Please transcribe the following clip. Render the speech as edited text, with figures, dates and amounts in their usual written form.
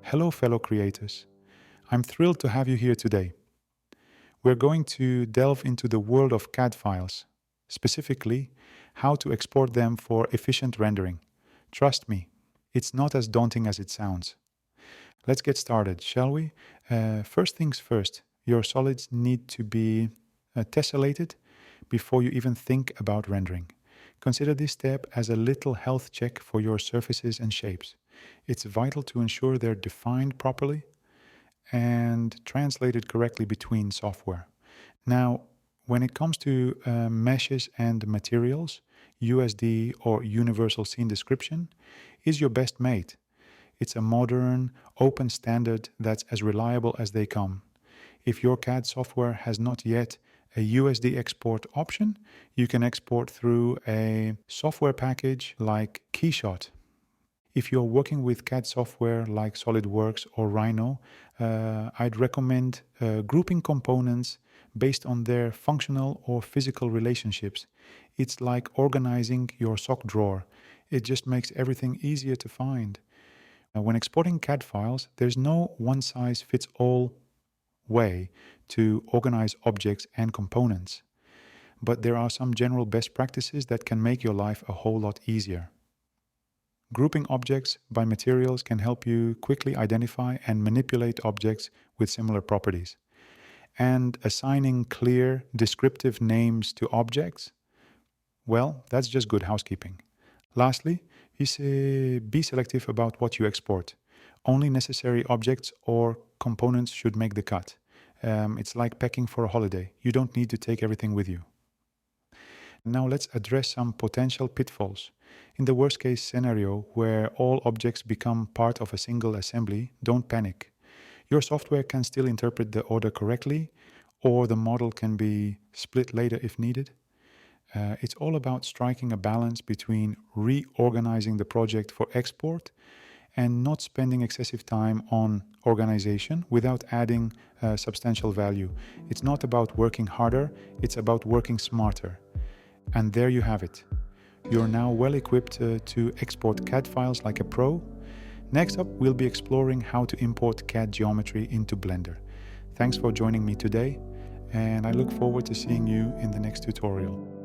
Hello, fellow creators. I'm thrilled to have you here today. We're going to delve into the world of CAD files, specifically how to export them for efficient rendering. Trust me, it's not as daunting as it sounds. Let's get started, shall we? First things first, your solids need to be tessellated before you even think about rendering. Consider this step as a little health check for your surfaces and shapes. It's vital to ensure they're defined properly and translated correctly between software. Now, when it comes to meshes and materials, USD or Universal Scene Description is your best mate. It's a modern, open standard that's as reliable as they come. If your CAD software has not yet a USD export option, you can export through a software package like Keyshot. If you're working with CAD software like SolidWorks or Rhino, I'd recommend grouping components based on their functional or physical relationships. It's like organizing your sock drawer. It just makes everything easier to find. When exporting CAD files, there's no one-size-fits-all way to organize objects and components. But there are some general best practices that can make your life a whole lot easier. Grouping objects by materials can help you quickly identify and manipulate objects with similar properties. And assigning clear, descriptive names to objects, well, that's just good housekeeping. Lastly, be selective about what you export. Only necessary objects or components should make the cut. It's like packing for a holiday. You don't need to take everything with you. Now let's address some potential pitfalls. In the worst case scenario where all objects become part of a single assembly, don't panic. Your software can still interpret the order correctly, or the model can be split later if needed. It's all about striking a balance between reorganizing the project for export and not spending excessive time on organization without adding substantial value. It's not about working harder, it's about working smarter. And there you have it. You're now well equipped to export CAD files like a pro. Next up, we'll be exploring how to import CAD geometry into Blender. Thanks for joining me today, and I look forward to seeing you in the next tutorial.